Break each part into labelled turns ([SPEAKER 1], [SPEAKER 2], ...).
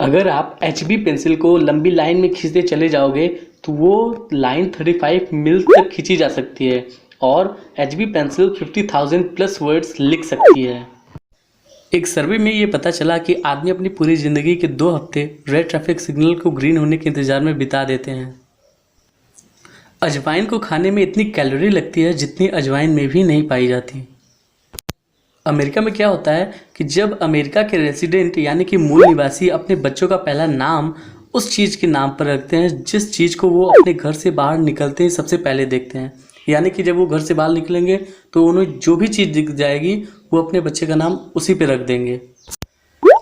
[SPEAKER 1] अगर आप HB pencil को लंबी लाइन में खींचते चले जाओगे तो वो लाइन 35 मील तक खींची जा सकती है और HB पेंसिल 50,000 प्लस वर्ड्स लिख सकती है। एक सर्वे में ये पता चला कि आदमी अपनी पूरी ज़िंदगी के 2 हफ्ते रेड ट्रैफिक सिग्नल को ग्रीन होने के इंतज़ार में बिता देते हैं। अजवाइन को खाने में इतनी कैलोरी लगती है जितनी अजवाइन में भी नहीं पाई जाती। अमेरिका में क्या होता है कि जब अमेरिका के रेसिडेंट यानी कि मूल निवासी अपने बच्चों का पहला नाम उस चीज़ के नाम पर रखते हैं जिस चीज़ को वो अपने घर से बाहर निकलते ही सबसे पहले देखते हैं। यानी कि जब वो घर से बाहर निकलेंगे तो उन्हें जो भी चीज़ दिख जाएगी वो अपने बच्चे का नाम उसी पे रख देंगे।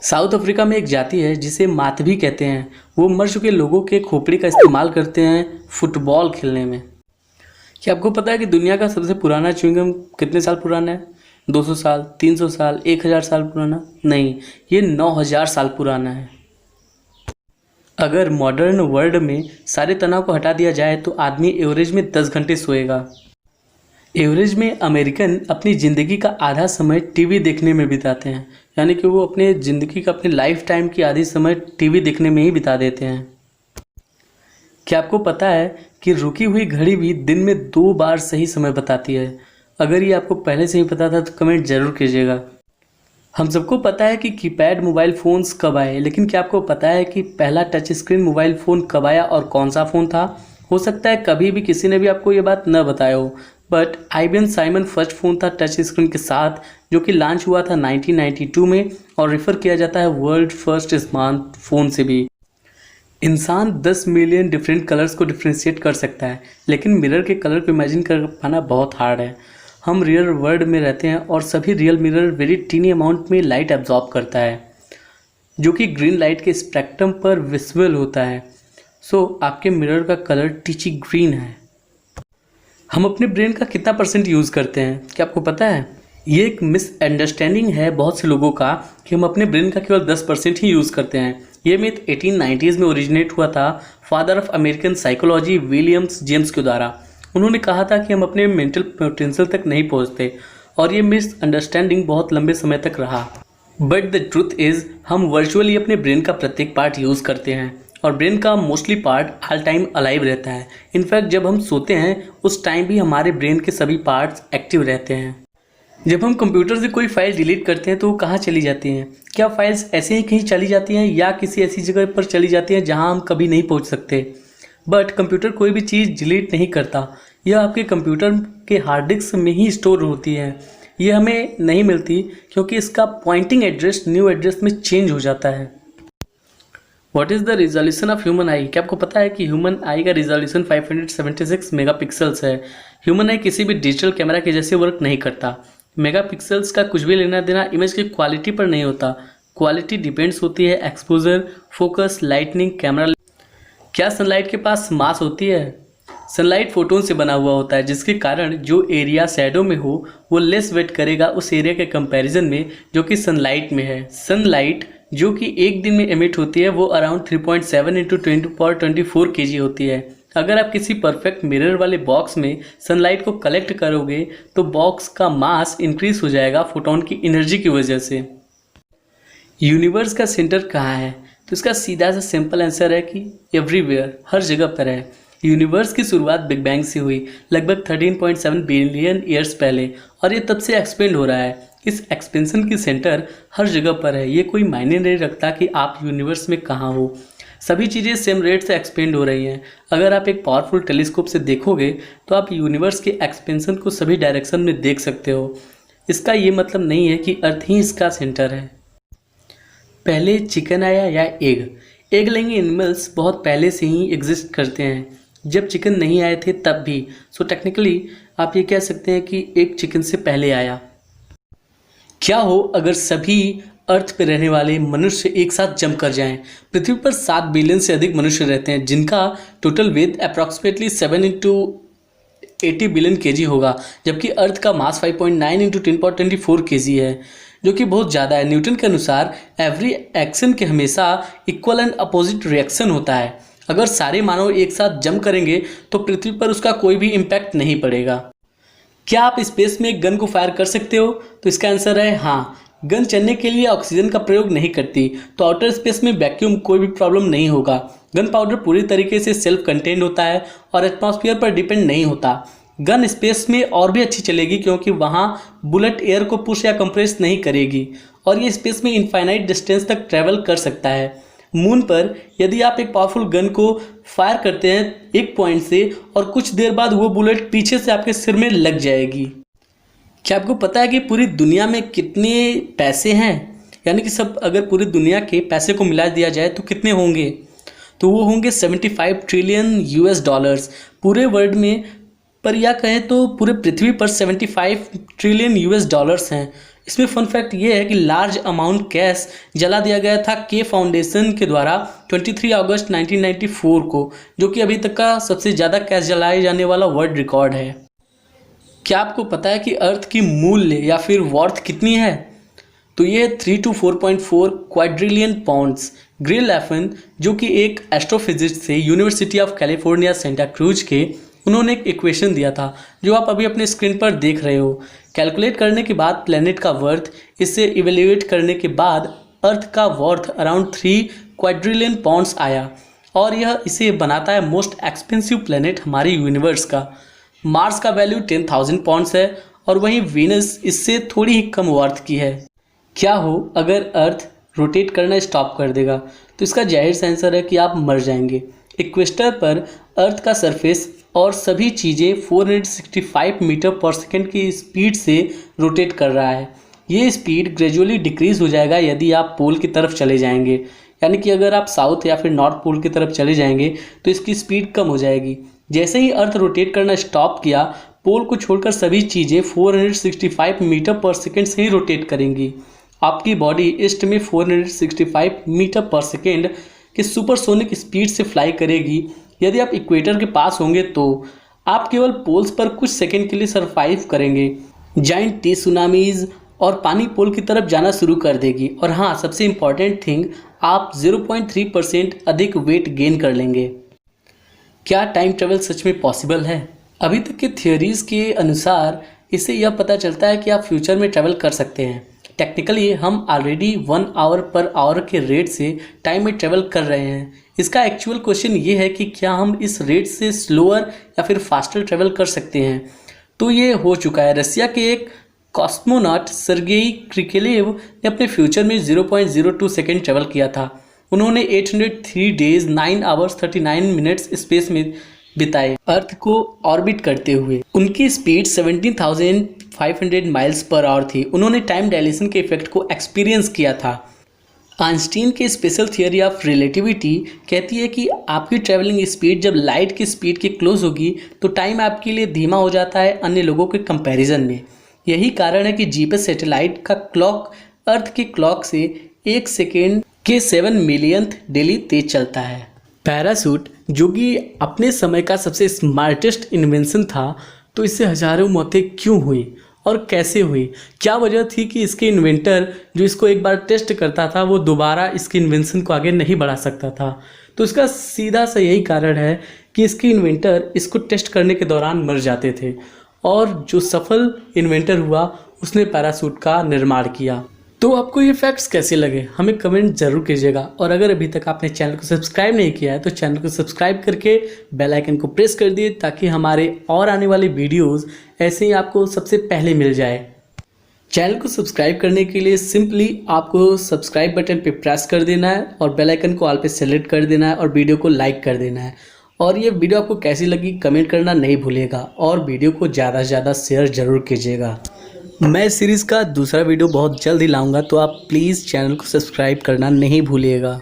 [SPEAKER 1] साउथ अफ्रीका में एक जाति है जिसे मातवी कहते हैं। वो मर चुके लोगों के खोपड़ी का इस्तेमाल करते हैं फुटबॉल खेलने में। क्या आपको पता है कि दुनिया का सबसे पुराना च्युइंगम कितने साल पुराना है? 200 साल, 300 साल, 1000 साल पुराना? नहीं, ये 9000 साल पुराना है। अगर मॉडर्न वर्ल्ड में सारे तनाव को हटा दिया जाए तो आदमी एवरेज में 10 घंटे सोएगा। एवरेज में अमेरिकन अपनी ज़िंदगी का आधा समय टीवी देखने में बिताते हैं, यानी कि वो अपने ज़िंदगी का अपने लाइफ टाइम की आधी समय टीवी देखने में ही बिता देते हैं। क्या आपको पता है कि रुकी हुई घड़ी भी दिन में 2 बार सही समय बताती है? अगर ये आपको पहले से ही पता था तो कमेंट ज़रूर कीजिएगा। हम सबको पता है कि कीपैड मोबाइल फ़ोन्स कब आए, लेकिन क्या आपको पता है कि पहला टच स्क्रीन मोबाइल फ़ोन कब आया और कौन सा फ़ोन था? हो सकता है कभी भी किसी ने भी आपको ये बात न बताया हो, but IBM Simon first phone था टच स्क्रीन के साथ, जो कि लॉन्च हुआ था 1992 में और रेफ़र किया जाता है वर्ल्ड फर्स्ट स्मार्टफोन से भी। इंसान 10 मिलियन डिफरेंट कलर्स को डिफ्रेंशिएट कर सकता है, लेकिन मिरर के कलर को इमेजिन कर पाना बहुत हार्ड है। हम रियल वर्ल्ड में रहते हैं और सभी real mirror very tiny amount में लाइट एब्जॉर्ब करता है, जो कि ग्रीन लाइट के स्पेक्ट्रम पर विजिबल होता है। सो आपके मिरर का कलर टीची ग्रीन है। हम अपने ब्रेन का कितना % यूज़ करते हैं, क्या आपको पता है? ये एक मिसअंडरस्टैंडिंग है बहुत से लोगों का कि हम अपने ब्रेन का केवल 10% ही यूज़ करते हैं। ये मिथ 1890s में ओरिजिनेट हुआ था father of American psychology Williams James के द्वारा। उन्होंने कहा था कि हम अपने मेंटल पोटेंशियल तक नहीं पहुंचते और ये मिसअंडरस्टैंडिंग बहुत लंबे समय तक रहा। बट द ट्रूथ इज़ हम वर्चुअली अपने ब्रेन का प्रत्येक पार्ट यूज़ करते हैं और ब्रेन का mostly part all time alive रहता है। इनफैक्ट जब हम सोते हैं उस टाइम भी हमारे ब्रेन के सभी पार्ट्स एक्टिव रहते हैं। जब हम कंप्यूटर से कोई फाइल डिलीट करते हैं तो वो कहाँ चली जाती हैं? क्या फाइल्स ऐसे ही कहीं चली जाती हैं या किसी ऐसी जगह पर चली जाती हैं जहाँ हम कभी नहीं पहुँच सकते? बट कंप्यूटर कोई भी चीज़ डिलीट नहीं करता, यह आपके कंप्यूटर के हार्ड डिस्क में ही स्टोर होती है। ये हमें नहीं मिलती क्योंकि इसका पॉइंटिंग एड्रेस न्यू एड्रेस में चेंज हो जाता है। What is the resolution of human आई? क्या आपको पता है कि ह्यूमन आई का रिजोल्यूशन 576 मेगापिक्सल्स है। ह्यूमन आई किसी भी डिजिटल कैमरा के जैसे वर्क नहीं करता। मेगापिक्सल्स का कुछ भी लेना देना इमेज की क्वालिटी पर नहीं होता। क्वालिटी डिपेंड्स होती है एक्सपोजर, फोकस, लाइटनिंग, कैमरा। क्या सनलाइट के पास मास होती है? सनलाइट फोटोन से बना हुआ होता है, जिसके कारण जो एरिया शैडो में हो वो लेस वेट करेगा उस एरिया के कंपैरिजन में जो कि सनलाइट में है। सनलाइट जो कि एक दिन में एमिट होती है वो अराउंड 3.7 × 10⁻24 kg होती है। अगर आप किसी परफेक्ट मिरर वाले बॉक्स में सनलाइट को कलेक्ट करोगे तो बॉक्स का मास इंक्रीज हो जाएगा फोटोन की एनर्जी की वजह से। यूनिवर्स का सेंटर कहाँ है? तो इसका सीधा सा सिंपल आंसर है कि एवरीवेयर, हर जगह पर है। यूनिवर्स की शुरुआत बिग बैंग से हुई लगभग 13.7 बिलियन ईयर्स पहले और ये तब से एक्सपेंड हो रहा है। इस एक्सपेंशन की सेंटर हर जगह पर है। ये कोई मायने नहीं रखता कि आप यूनिवर्स में कहाँ हो, सभी चीज़ें सेम रेट से एक्सपेंड हो रही हैं। अगर आप एक पावरफुल टेलीस्कोप से देखोगे तो आप यूनिवर्स के एक्सपेंशन को सभी डायरेक्शन में देख सकते हो। इसका ये मतलब नहीं है कि अर्थ ही इसका सेंटर है। पहले चिकन आया या एग? एग लेंगे एनिमल्स बहुत पहले से ही एग्जिस्ट करते हैं, जब चिकन नहीं आए थे तब भी। सो टेक्निकली आप ये कह सकते हैं कि एग चिकन से पहले आया। क्या हो अगर सभी अर्थ पर रहने वाले मनुष्य एक साथ जम कर जाएं? पृथ्वी पर 7 बिलियन से अधिक मनुष्य रहते हैं, जिनका total weight approximately 7 × 80 billion kg होगा, जबकि अर्थ का मास 5.9 × 10⁻24 kg है, जो कि बहुत ज़्यादा है। न्यूटन के अनुसार एवरी एक्शन के हमेशा इक्वल एंड अपोजिट रिएक्शन होता है। अगर सारे मानव एक साथ जम करेंगे तो पृथ्वी पर उसका कोई भी इम्पैक्ट नहीं पड़ेगा। क्या आप स्पेस में एक गन को फायर कर सकते हो? तो इसका आंसर है हाँ। गन चलने के लिए ऑक्सीजन का प्रयोग नहीं करती, तो आउटर स्पेस में वैक्यूम कोई भी प्रॉब्लम नहीं होगा। गन पाउडर पूरी तरीके से सेल्फ कंटेन्ड होता है और एटमॉस्फेयर पर डिपेंड नहीं होता। गन स्पेस में और भी अच्छी चलेगी क्योंकि वहाँ बुलेट एयर को पुश या कंप्रेस नहीं करेगी और ये स्पेस में इनफाइनाइट डिस्टेंस तक ट्रैवल कर सकता है। मून पर यदि आप एक पावरफुल गन को फायर करते हैं एक पॉइंट से और कुछ देर बाद वो बुलेट पीछे से आपके सिर में लग जाएगी। क्या आपको पता है कि पूरी दुनिया में कितने पैसे हैं? यानी कि सब अगर पूरी दुनिया के पैसे को मिला दिया जाए तो कितने होंगे? तो वो होंगे 75 ट्रिलियन यूएस डॉलर्स पूरे वर्ल्ड में। पर या कहें तो पूरे पृथ्वी पर 75 ट्रिलियन यूएस डॉलर्स हैं। इसमें फन फैक्ट ये है कि लार्ज अमाउंट कैश जला दिया गया था के फाउंडेशन के द्वारा 23 अगस्त 1994 को, जो कि अभी तक का सबसे ज़्यादा कैश जलाए जाने वाला वर्ल्ड रिकॉर्ड है। क्या आपको पता है कि अर्थ की मूल्य या फिर वर्थ कितनी है? तो ये 3 to 4.4 क्वाड्रिलियन पाउंड्स। ग्रिल एफन, जो कि एक एस्ट्रोफिजिक्स से university of California Santa cruise के, उन्होंने एक इक्वेशन दिया था जो आप अभी अपने स्क्रीन पर देख रहे हो। कैलकुलेट करने के बाद प्लेनेट का वर्थ, इसे इवेल्युएट करने के बाद अर्थ का वर्थ अराउंड 3 क्वाड्रिलियन पाउंड्स आया और यह इसे बनाता है मोस्ट एक्सपेंसिव प्लेनेट हमारे यूनिवर्स का। मार्स का वैल्यू 10,000 पाउंड्स है और वहीं वीनस इससे थोड़ी ही कम वर्थ की है। क्या हो अगर अर्थ रोटेट करना स्टॉप कर देगा? तो इसका जाहिर सा आंसर है कि आप मर जाएंगे। इक्वेस्टर पर अर्थ का सरफेस और सभी चीज़ें 465 मीटर पर सेकेंड की स्पीड से रोटेट कर रहा है। ये स्पीड ग्रेजुअली डिक्रीज हो जाएगा यदि आप पोल की तरफ चले जाएंगे। यानी कि अगर आप साउथ या फिर नॉर्थ पोल की तरफ चले जाएंगे तो इसकी स्पीड कम हो जाएगी। जैसे ही अर्थ रोटेट करना स्टॉप किया, पोल को छोड़कर सभी चीज़ें 465 मीटर पर सेकेंड से ही रोटेट करेंगी। आपकी बॉडी ईस्ट में 465 मीटर पर सेकेंड की सुपरसोनिक स्पीड से फ्लाई करेगी। यदि आप इक्वेटर के पास होंगे तो आप केवल पोल्स पर कुछ सेकेंड के लिए सरवाइव करेंगे। जाइंट टी सुनामीज और पानी पोल की तरफ जाना शुरू कर देगी। और हाँ, सबसे इम्पॉर्टेंट थिंग, आप 0.3% अधिक वेट गेन कर लेंगे। क्या टाइम ट्रेवल सच में पॉसिबल है? अभी तक के थियोरीज के अनुसार इससे यह पता चलता है कि आप फ्यूचर में ट्रैवल कर सकते हैं। टेक्निकली हम ऑलरेडी 1 आवर पर आवर के रेट से टाइम में ट्रैवल कर रहे हैं। इसका एक्चुअल क्वेश्चन ये है कि क्या हम इस रेट से स्लोअर या फिर फास्टर ट्रैवल कर सकते हैं? तो ये हो चुका है। रसिया के एक कॉस्मोनॉट सर्गेई क्रिकेलेव ने अपने फ्यूचर में 0.02 सेकेंड ट्रैवल किया था। उन्होंने 803 डेज 9 आवर्स 39 मिनट्स स्पेस में बिताए अर्थ को ऑर्बिट करते हुए। उनकी स्पीड 17,500 माइल्स पर आवर थी। उन्होंने टाइम डायलेशन के इफेक्ट को एक्सपीरियंस किया था। आइंस्टीन की स्पेशल थियोरी ऑफ रिलेटिविटी कहती है कि आपकी ट्रैवलिंग स्पीड जब लाइट की स्पीड के क्लोज होगी तो टाइम आपके लिए धीमा हो जाता है अन्य लोगों के कंपैरिजन में। यही कारण है कि जीपीएस सैटेलाइट का क्लॉक अर्थ की क्लॉक से 1 सेकेंड के 7 मिलियंथ डेली तेज चलता है। पैराशूट, जो कि अपने समय का सबसे स्मार्टेस्ट इन्वेंशन था, तो इससे हजारों मौतें क्यों हुई और कैसे हुई? क्या वजह थी कि इसके इन्वेंटर जो इसको एक बार टेस्ट करता था वो दोबारा इसके इन्वेंशन को आगे नहीं बढ़ा सकता था? तो इसका सीधा सा यही कारण है कि इसके इन्वेंटर इसको टेस्ट करने के दौरान मर जाते थे और जो सफल इन्वेंटर हुआ उसने पैराशूट का निर्माण किया। तो आपको ये फैक्ट्स कैसे लगे हमें कमेंट जरूर कीजिएगा। और अगर अभी तक आपने चैनल को सब्सक्राइब नहीं किया है तो चैनल को सब्सक्राइब करके बेल आइकन को प्रेस कर दिए ताकि हमारे और आने वाले वीडियोस ऐसे ही आपको सबसे पहले मिल जाए। चैनल को सब्सक्राइब करने के लिए सिंपली आपको सब्सक्राइब बटन पे प्रेस कर देना है और बेल आइकन को ऑल पे सेलेक्ट कर देना है और वीडियो को लाइक कर देना है। और ये वीडियो आपको कैसी लगी कमेंट करना नहीं भूलिएगा और वीडियो को ज़्यादा से ज़्यादा शेयर जरूर कीजिएगा। मैं इस सीरीज़ का दूसरा वीडियो बहुत जल्द ही लाऊंगा, तो आप प्लीज़ चैनल को सब्सक्राइब करना नहीं भूलिएगा।